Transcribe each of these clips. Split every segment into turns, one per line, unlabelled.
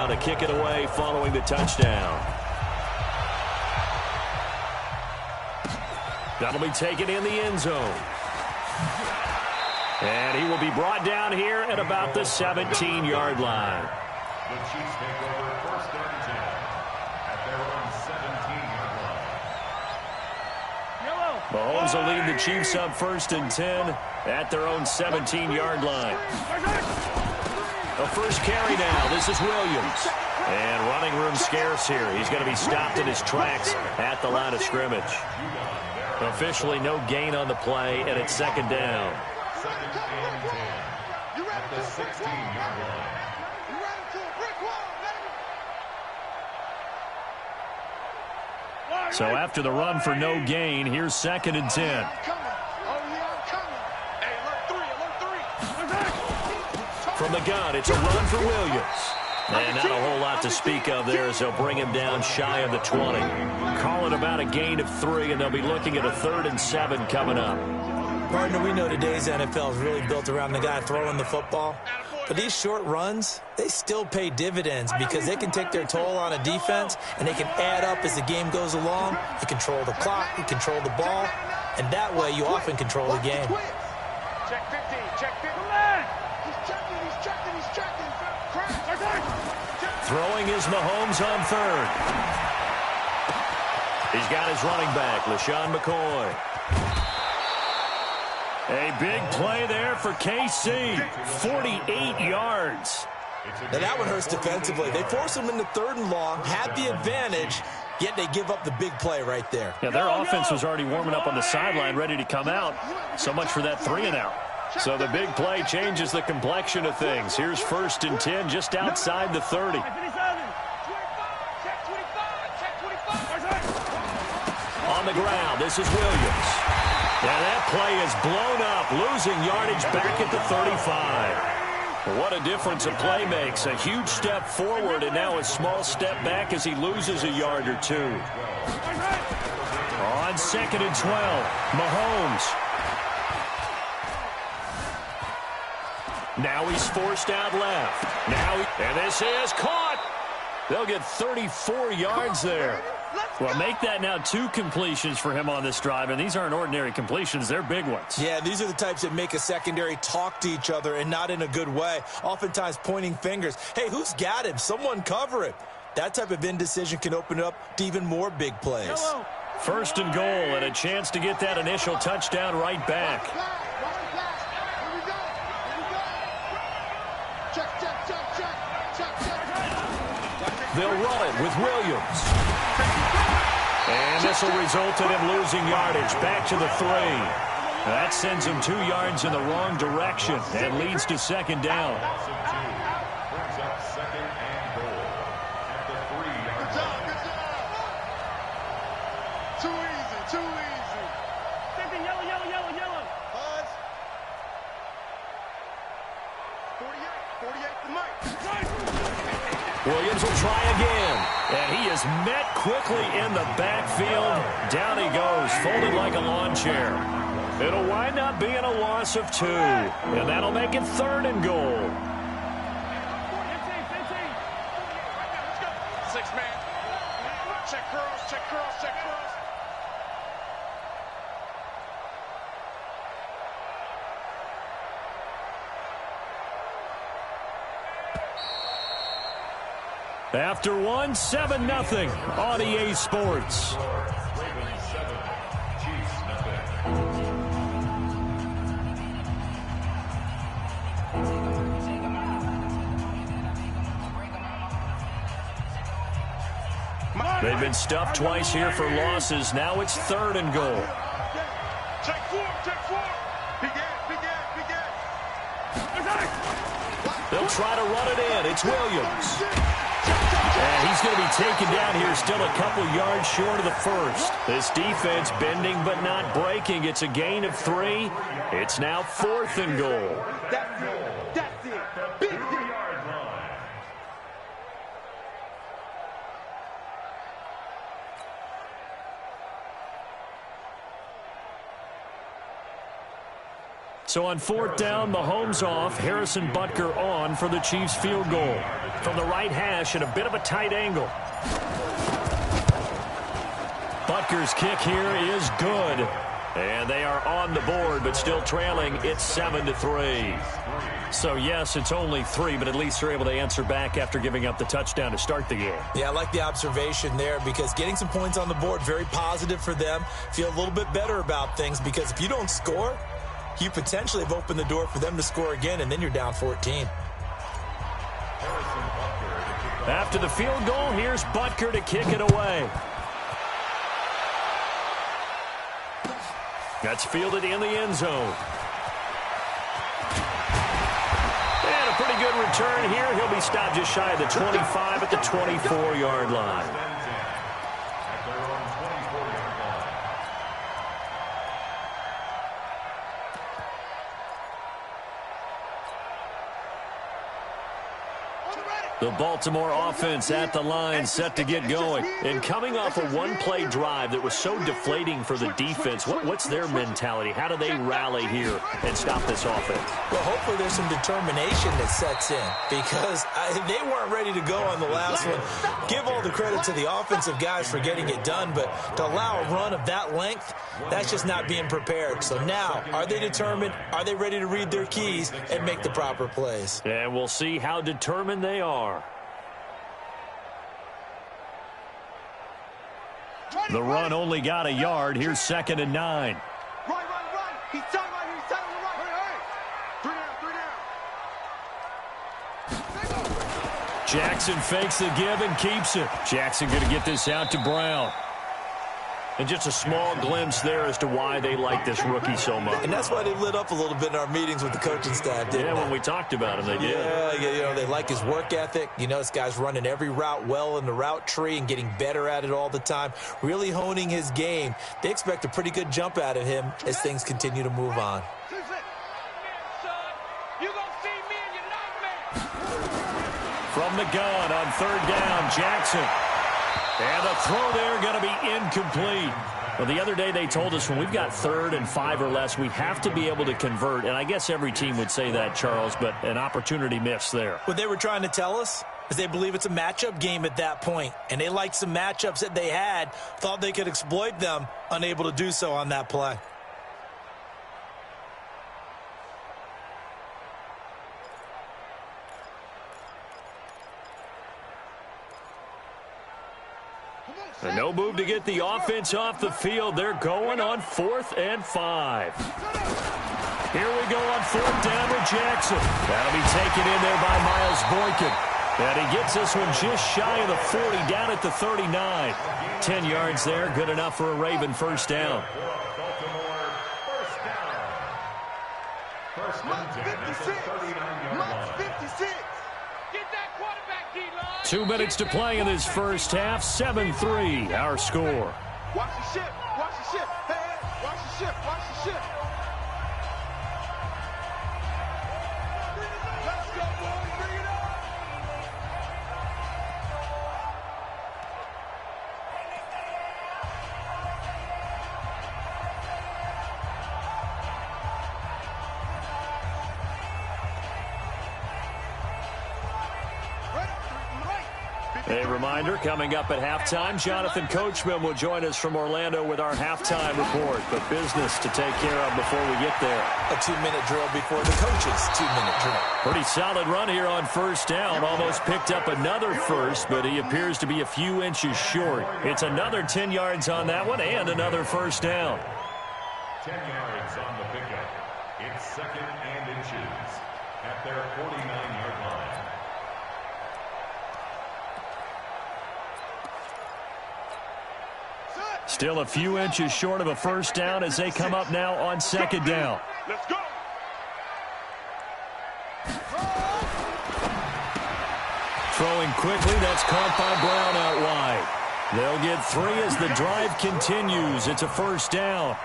to kick it away following the touchdown. That'll be taken in the end zone. And he will be brought down here at about the 17-yard line.
The Chiefs take over first and 10 at their own 17-yard line.
Mahomes will lead the Chiefs up first and 10 at their own 17-yard line. A first carry now. This is Williams. And running room scarce here. He's going to be stopped in his tracks at the line of scrimmage. Officially no gain on the play, and it's second down.
Second and 10 at the 16-yard line.
So after the run for no gain, here's second and 10. From the gun, it's a run for Williams. And not a whole lot to speak of there as they'll bring him down shy of the 20. Call it about a gain of 3, and they'll be looking at a 3rd and 7 coming up.
Partner, we know today's NFL is really built around the guy throwing the football. But these short runs, they still pay dividends because they can take their toll on a defense, and they can add up as the game goes along. You control the clock, you control the ball, and that way you often control the game.
Check 15, check 15. He's checking.
Throwing is Mahomes on 3rd. He's got his running back, LaShawn McCoy. A big play there for KC. 48 yards.
Now that one hurts defensively. They force him into 3rd and long, had the advantage, yet they give up the big play right there.
Yeah, their offense was already warming up on the sideline, ready to come out. So much for that 3 and out. So the big play changes the complexion of things. Here's 1st and 10 just outside the 30. On the ground, this is Williams. Yeah, that play is blown up, losing yardage back at the 35. What a difference a play makes. A huge step forward and now a small step back as he loses a yard or 2. On 2nd and 12, Mahomes. Now he's forced out left. And this is caught. They'll get 34 yards there. Well, make that now 2 completions for him on this drive, and these aren't ordinary completions. They're big ones.
Yeah, these are the types that make a secondary talk to each other and not in a good way, oftentimes pointing fingers. Hey, who's got him? Someone cover it. That type of indecision can open it up to even more big plays.
1st and goal and a chance to get that initial touchdown right back. They'll run it with Williams. And this will result in him losing yardage back to the 3. That sends him 2 yards in the wrong direction and leads to second down.
Brings up second and goal at the 3-yard line.
Too easy. Something yellow. Pause. 48 for Mike.
Williams will try again. And he is met quickly in the backfield. Down he goes, folded like a lawn chair. It'll wind up being a loss of 2. And that'll make it 3rd and goal.
6 man. Check cross.
After 1, 7-0 on EA Sports.
Ravens 7, Chiefs nothing.
They've been stuffed twice here for losses. Now it's 3rd and goal.
Check 4.
They'll try to run it in. It's Williams. And he's going to be taken down here, still a couple yards short of the 1st. This defense bending but not breaking. It's a gain of 3. It's now 4th and goal.
That's it. Big deal.
So on 4th down, Mahomes off, Harrison Butker on for the Chiefs field goal. From the right hash at a bit of a tight angle. Butker's kick here is good. And they are on the board, but still trailing. It's 7-3. So, yes, it's only 3, but at least they're able to answer back after giving up the touchdown to start the game.
Yeah, I like the observation there because getting some points on the board, very positive for them. Feel a little bit better about things because if you don't score, you potentially have opened the door for them to score again, and then you're down 14.
After the field goal, here's Butker to kick it away. That's fielded in the end zone. And a pretty good return here. He'll be stopped just shy of the 25 at the 24-yard line. The Baltimore offense at the line, set to get going. And coming off a one-play drive that was so deflating for the defense, what's their mentality? How do they rally here and stop this offense?
Well, hopefully there's some determination that sets in because they weren't ready to go on the last one. Give all the credit to the offensive guys for getting it done, but to allow a run of that length, that's just not being prepared. So now, are they determined? Are they ready to read their keys and make the proper plays?
And we'll see how determined they are. The run only got a yard. Here's 2nd and 9.
Run. He's tight right here. He's tight on the right. Hey. 3 down.
Jackson fakes the give and keeps it. Jackson going to get this out to Brown. And just a small glimpse there as to why they like this rookie so much.
And that's why they lit up a little bit in our meetings with the coaching staff, didn't they?
Yeah, when we talked about him, they did.
Yeah, they like his work ethic. This guy's running every route well in the route tree and getting better at it all the time, really honing his game. They expect a pretty good jump out of him as things continue to move on.
From the gun on 3rd down, Jackson. And the throw there going to be incomplete. Well, the other day they told us when we've got 3rd and 5 or less, we have to be able to convert. And I guess every team would say that, Charles, but an opportunity missed there.
What they were trying to tell us is they believe it's a matchup game at that point. And they liked some matchups that they had, thought they could exploit them, unable to do so on that play.
And no move to get the offense off the field. They're going on 4th and 5. Here we go on 4th down with Jackson. That'll be taken in there by Miles Boykin. And he gets this one just shy of the 40, down at the 39. 10 yards there, good enough for a Raven first down.
March 56.
2 minutes to play in this first half. 7-3, our score.
Watch the ship. Watch the ship. Hey, watch the ship. Watch the ship. Let's go, boys. Bring it up.
A reminder, coming up at halftime, Jonathan Coachman will join us from Orlando with our halftime report. But business to take care of before we get there.
A 2-minute drill before the coach's 2-minute drill.
Pretty solid run here on first down. Almost picked up another first, but he appears to be a few inches short. It's another 10 yards on that one and another first down.
10 yards on the pickup. It's 2nd and inches at their 49-yard line.
Still a few inches short of a first down as they come up now on 2nd down.
Let's go.
Throwing quickly, that's caught by Brown out wide. They'll get 3 as the drive continues. It's a first down.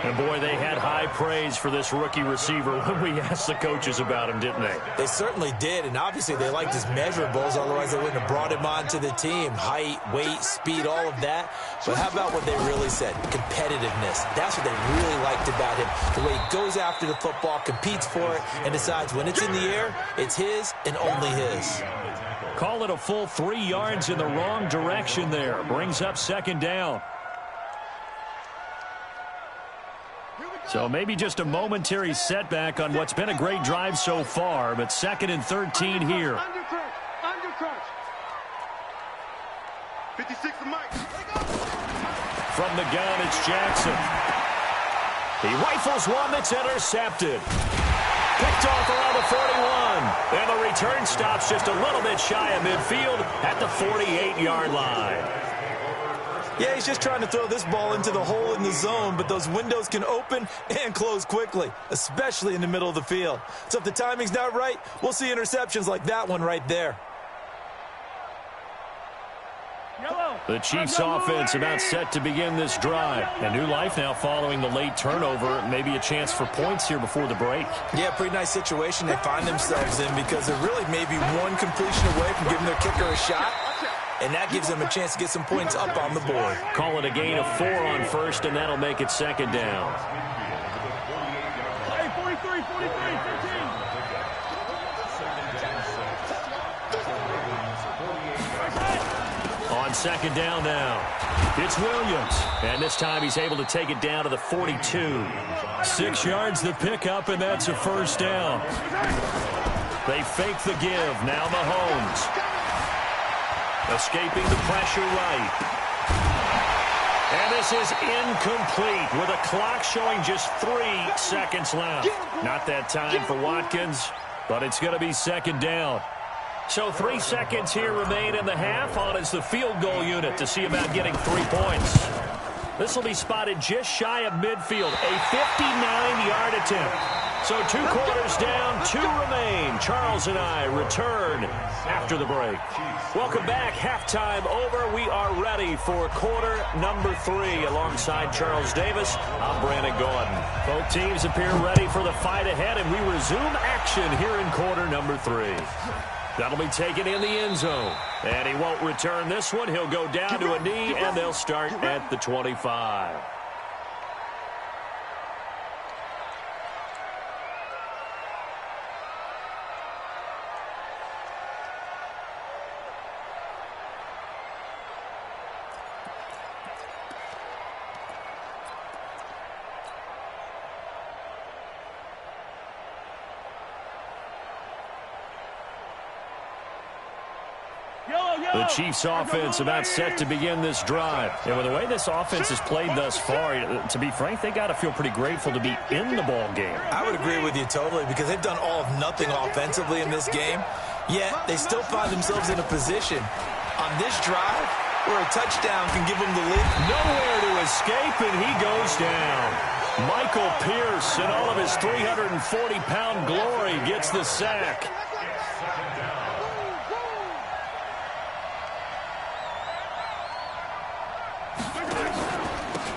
And boy, they had high praise for this rookie receiver when we asked the coaches about him, didn't they?
They certainly did, and obviously they liked his measurables, otherwise they wouldn't have brought him onto the team. Height, weight, speed, all of that. But how about what they really said? Competitiveness. That's what they really liked about him. The way he goes after the football, competes for it, and decides when it's in the air, it's his and only his.
Call it a full 3 yards in the wrong direction there. Brings up second down. So maybe just a momentary setback on what's been a great drive so far, but 2nd and 13 here.
Under crunch. 56 to Mike.
From the gun, it's Jackson. He rifles one that's intercepted. Picked off around the 41. And the return stops just a little bit shy of midfield at the 48-yard line.
Yeah, he's just trying to throw this ball into the hole in the zone, but those windows can open and close quickly, especially in the middle of the field. So if the timing's not right, we'll see interceptions like that one right there.
The Chiefs offense about set to begin this drive. A new life now following the late turnover. Maybe a chance for points here before the break.
Yeah, pretty nice situation they find themselves in because they're really maybe one completion away from giving their kicker a shot. And that gives them a chance to get some points up on the board.
Call it a gain of 4 on first, and that'll make it second down.
Hey, 43, 43, 15.
On second down now, it's Williams. And this time he's able to take it down to the 42. 6 yards the pickup, and that's a first down. They fake the give. Now Mahomes. Escaping the pressure right. And this is incomplete with a clock showing just 3 seconds left. Not that time for Watkins, but it's going to be second down. So 3 seconds here remain in the half. On is the field goal unit to see about getting 3 points. This will be spotted just shy of midfield. A 59-yard attempt. So 2 quarters down, 2 remain. Charles and I return after the break. Welcome back. Halftime over. We are ready for quarter number 3. Alongside Charles Davis, I'm Brandon Gordon. Both teams appear ready for the fight ahead, and we resume action here in quarter number 3. That'll be taken in the end zone. And he won't return this one. He'll go down to a knee, and they'll start at the 25. The Chiefs offense about set to begin this drive. And with the way this offense has played thus far, to be frank, they got to feel pretty grateful to be in the ball game.
I would agree with you totally because they've done all of nothing offensively in this game. Yet they still find themselves in a position on this drive where a touchdown can give them the lead.
Nowhere to escape, and he goes down. Michael Pierce, in all of his 340-pound glory, gets the sack.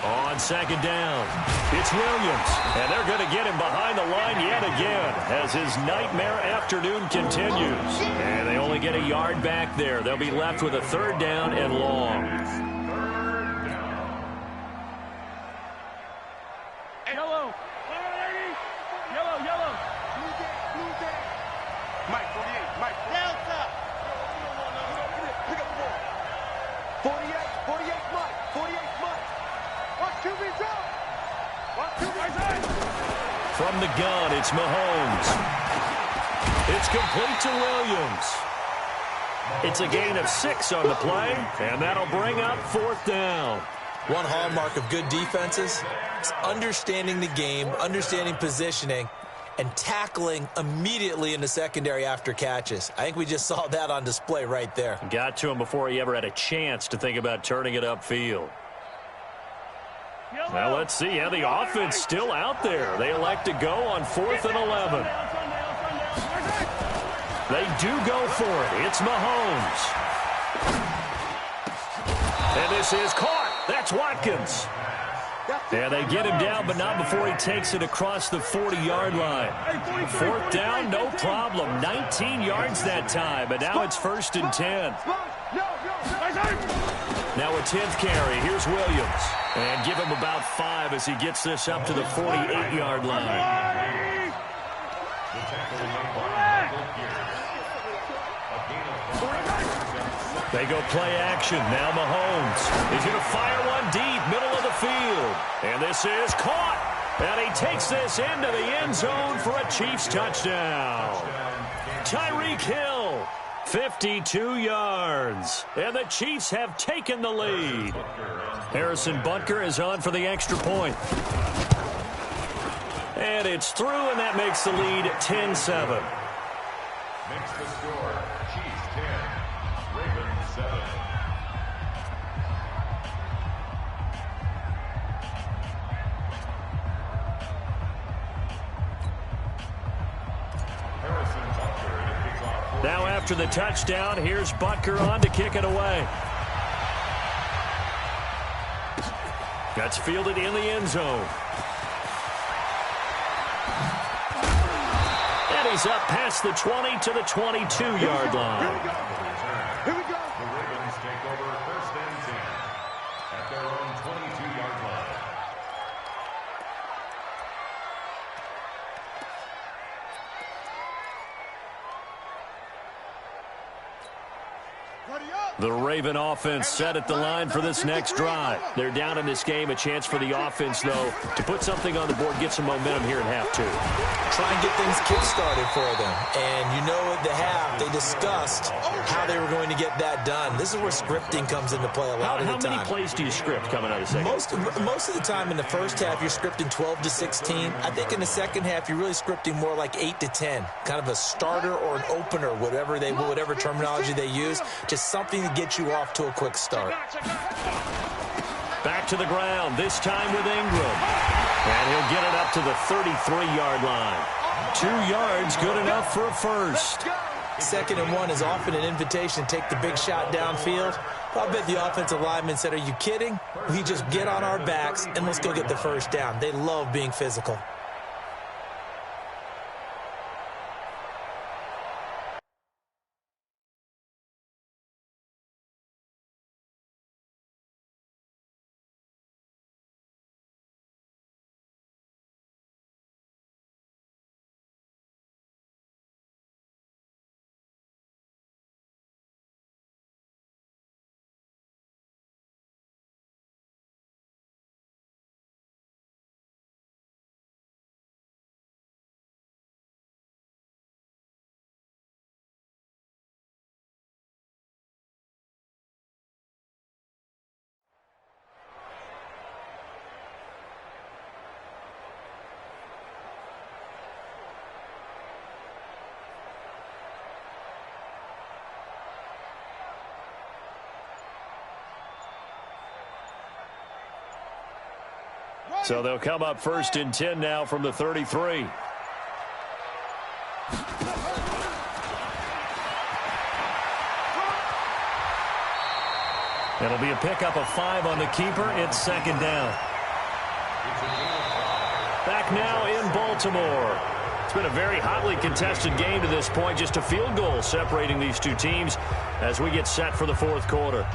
On second down, it's Williams, and they're going to get him behind the line yet again as his nightmare afternoon continues. And they only get a yard back there. They'll be left with a 3rd down and long.
Yellow. Yellow, yellow. Mike, 48. Mike, Delta. Pick up the ball. 48, Mike. 48, Mike.
From the gun, it's Mahomes. It's complete to Williams. It's a gain of 6 on the play, and that'll bring up 4th down.
One hallmark of good defenses is understanding the game, understanding positioning, and tackling immediately in the secondary after catches. I think we just saw that on display right there.
Got to him before he ever had a chance to think about turning it upfield. Now let's see. Yeah, the offense still out there. They elect to go on 4th and 11. They do go for it. It's Mahomes. And this is caught. That's Watkins. And they get him down, but not before he takes it across the 40-yard line. 4th down, no problem. 19 yards that time, but now it's 1st and 10. Now a 10th carry. Here's Williams. And give him about 5 as he gets this up to the 48-yard line. They go play action. Now Mahomes. He's going to fire one deep, middle of the field. And this is caught. And he takes this into the end zone for a Chiefs touchdown. Tyreek Hill, 52 yards. And the Chiefs have taken the lead. Harrison Butker is on for the extra point. And it's through, and that makes the lead 10-7.
Makes the score Chiefs 10, Ravens 7.
Now after the touchdown, here's Butker on to kick it away. That's fielded in the end zone. And he's up past the 20 to the 22-yard line.
Here we go. The Ravens take over 1st and 10 at their own 22-yard line.
The Raven offense set at the line for this next drive. They're down in this game. A chance for the offense, though, to put something on the board, get some momentum here in half 2.
Try and get things kick-started for them. And you know at the half, they discussed how they were going to get that done. This is where scripting comes into play a lot of the time.
How many plays do you script coming out of the second?
Most of the time in the first half, you're scripting 12 to 16. I think in the second half, you're really scripting more like 8 to 10. Kind of a starter or an opener, whatever terminology they use. Just something to get you off to a quick start.
Back to the ground, this time with Ingram. And he'll get it up to the 33-yard line. 2 yards, good enough for a first.
2nd and 1 is often an invitation to take the big shot downfield. I bet the offensive lineman said, are you kidding? We just get on our backs and let's go get the first down. They love being physical.
So they'll come up 1st and 10 now from the 33. It'll be a pickup of 5 on the keeper. It's 2nd down. Back now in Baltimore. It's been a very hotly contested game to this point. Just a field goal separating these two teams as we get set for the 4th quarter.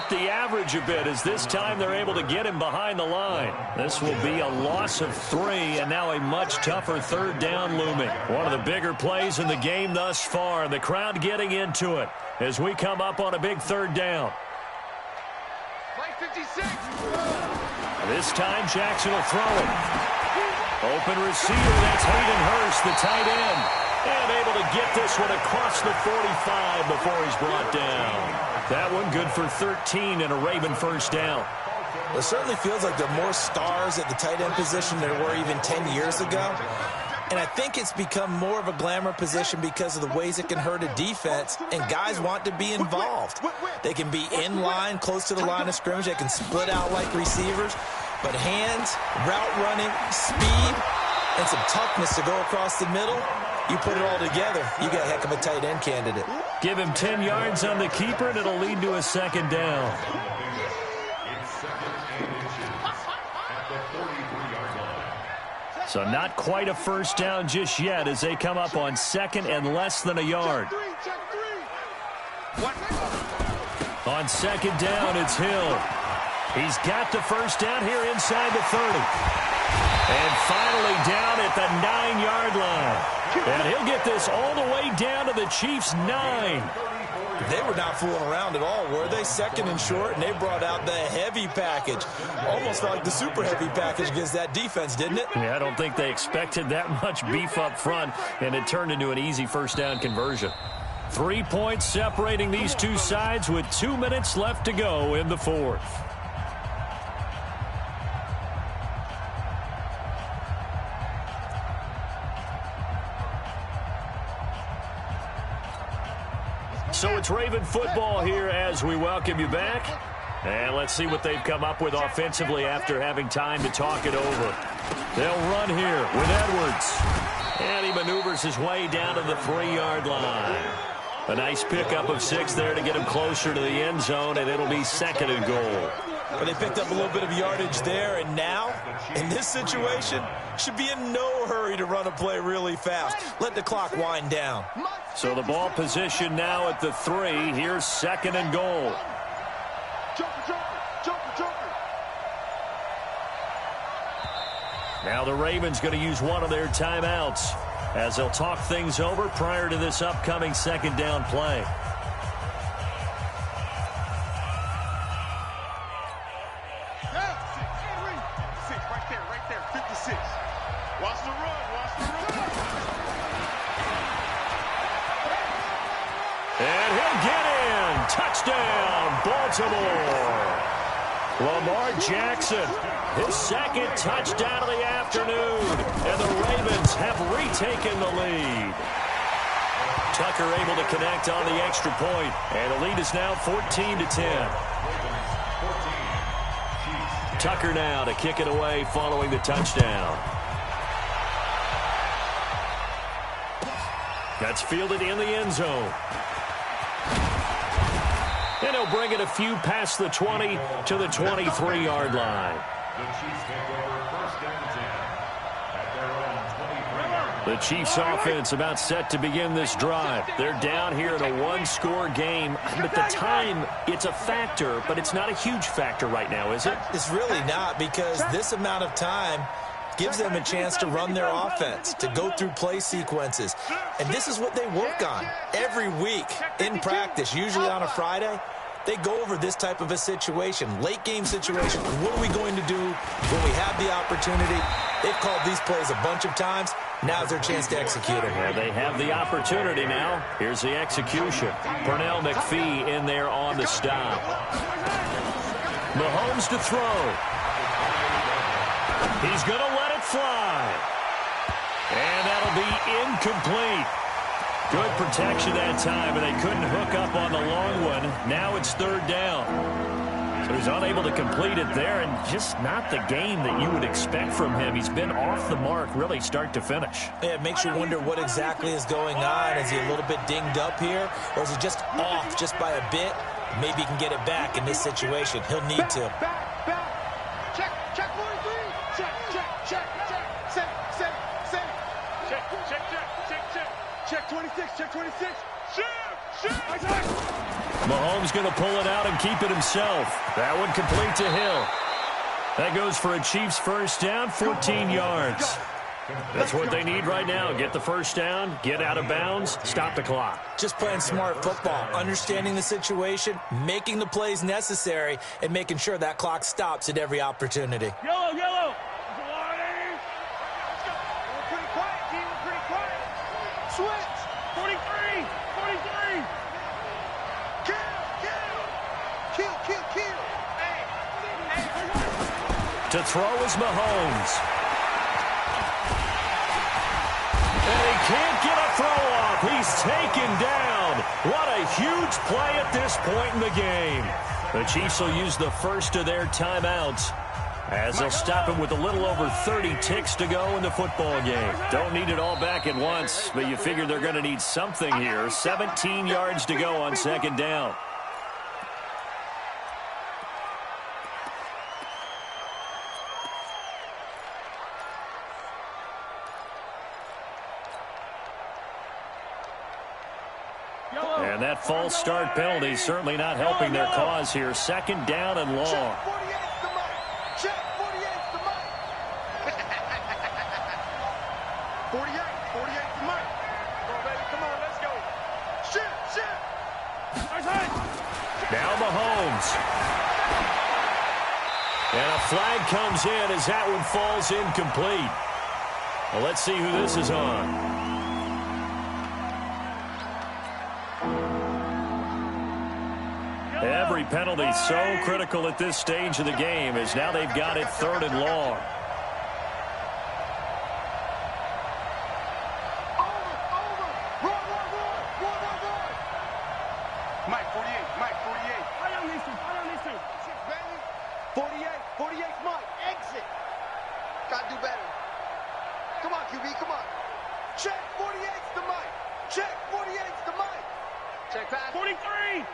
The average a bit as this time they're able to get him behind the line. This will be a loss of 3 and now a much tougher 3rd down looming. One of the bigger plays in the game thus far. The crowd getting into it as we come up on a big 3rd down. This time Jackson will throw it. Open receiver, that's Hayden Hurst, the tight end. And able to get this one across the 45 before he's brought down. That one good for 13 and a Raven 1st down.
It certainly feels like there are more stars at the tight end position than there were even 10 years ago. And I think it's become more of a glamour position because of the ways it can hurt a defense, and guys want to be involved. They can be in line, close to the line of scrimmage. They can split out like receivers. But hands, route running, speed, and some toughness to go across the middle, you put it all together, you got a heck of a tight end candidate.
Give him 10 yards on the keeper, and it'll lead to a second down.
It's second and inches at the 43-yard line.
So not quite a first down just yet as they come up on second and less than a yard. On second down, it's Hill. He's got the first down here inside the 30. And finally down at the 9-yard line. And he'll get this all the way down to the Chiefs' 9.
They were not fooling around at all, were they? Second and short, and they brought out the heavy package. Almost like the super heavy package against that defense, didn't it?
Yeah, I don't think they expected that much beef up front, and it turned into an easy first down conversion. 3 points separating these two sides with 2 minutes left to go in the fourth. So it's Raven football here as we welcome you back. And let's see what they've come up with offensively after having time to talk it over. They'll run here with Edwards. And he maneuvers his way down to the 3-yard line. A nice pickup of 6 there to get him closer to the end zone, and it'll be second and goal.
But they picked up a little bit of yardage there, and now, in this situation, should be in no hurry to run a play really fast. Let the clock wind down.
So the ball position now at the 3. Here's second and goal. Now the Ravens going to use one of their timeouts as they'll talk things over prior to this upcoming second down play.
Right there, 56. Watch the run.
And he'll get in. Touchdown, Baltimore. Lamar Jackson, his second touchdown of the afternoon. And the Ravens have retaken the lead. Tucker able to connect on the extra point. And the lead is now 14-10. Tucker now to kick it away following the touchdown. That's fielded in the end zone. And he'll bring it a few past the 20 to the 23-yard line.
The Chiefs take over first down and 10 at their own 23-yard line.
The Chiefs offense about set to begin this drive. They're down here in a one-score game. But the time, it's a factor, but it's not a huge factor right now, is it?
It's really not, because this amount of time gives them a chance to run their offense, to go through play sequences. And this is what they work on every week in practice, usually on a Friday. They go over this type of a situation, late game situation. What are we going to do when we have the opportunity? They've called these plays a bunch of times. Now's their chance to execute it.
Yeah, they have the opportunity now. Here's the execution. Pernell McPhee in there on the stop. Mahomes to throw. He's going to let it fly. And that'll be incomplete. Good protection that time, and they couldn't hook up on the long one. Now it's third down. So he's unable to complete it there, and just not the game that you would expect from him. He's been off the mark really start to finish.
Yeah, it makes you wonder what exactly is going on. Is he a little bit dinged up here, or is he just off just by a bit? Maybe he can get it back in this situation. He'll need to.
Check 43. Check 26. Check 26.
Mahomes going to pull it out and keep it himself. That one complete to Hill. That goes for a Chiefs first down, 14 yards. That's what they need right now. Get the first down, get out of bounds, stop the clock.
Just playing smart football, understanding the situation, making the plays necessary, and making sure that clock stops at every opportunity.
Yellow. Pretty quiet, team. Pretty quiet. Switch. 43. Kill.
To throw is Mahomes. And he can't get a throw off. He's taken down. What a huge play at this point in the game. The Chiefs will use the first of their timeouts. as they'll stop him with a little over 30 ticks to go in the football game. Don't need it all back at once, but you figure they're going to need something here. 17 yards to go on second down. And that false start penalty certainly not helping their cause here. Second down and long.
Check 48's the mic. Check 48's the mic. 48's the mic. Come on, baby. Come on, let's go. Shit.
Now Mahomes. And a flag comes in as that one falls incomplete. Well, let's see who this is on. Every penalty so critical at this stage of the game as now they've got it third and long.
Run. Mike 48. I don't need to. 48's Mike. Exit. Gotta do better. Come on, QB, come on. Check 48's the mic. Check 48's the mic. Check pass. 43.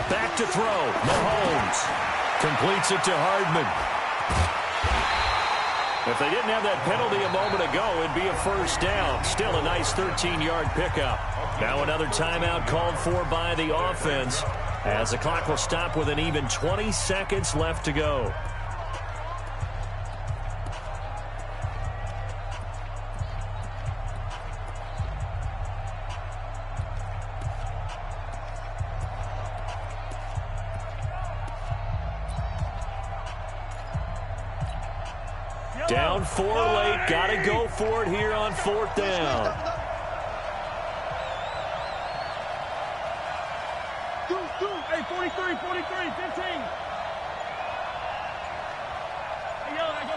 Back to throw. Mahomes completes it to Hardman. If they didn't have that penalty a moment ago, it'd be a first down. Still a nice 13-yard pickup. Now another timeout called for by the offense as the clock will stop with an even 20 seconds left to go. Down 4 late. Got to go for it here on fourth down.
Hey, 43, 15. Hey, yo, go.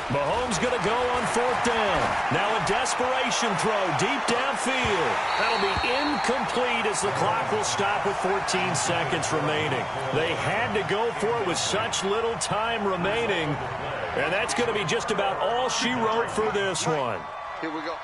Mahomes going to go on fourth down. Now a desperation throw deep downfield. That'll be incomplete as the clock will stop with 14 seconds remaining. They had to go for it with such little time remaining. And that's going to be just about all she wrote for this one.
Here we go.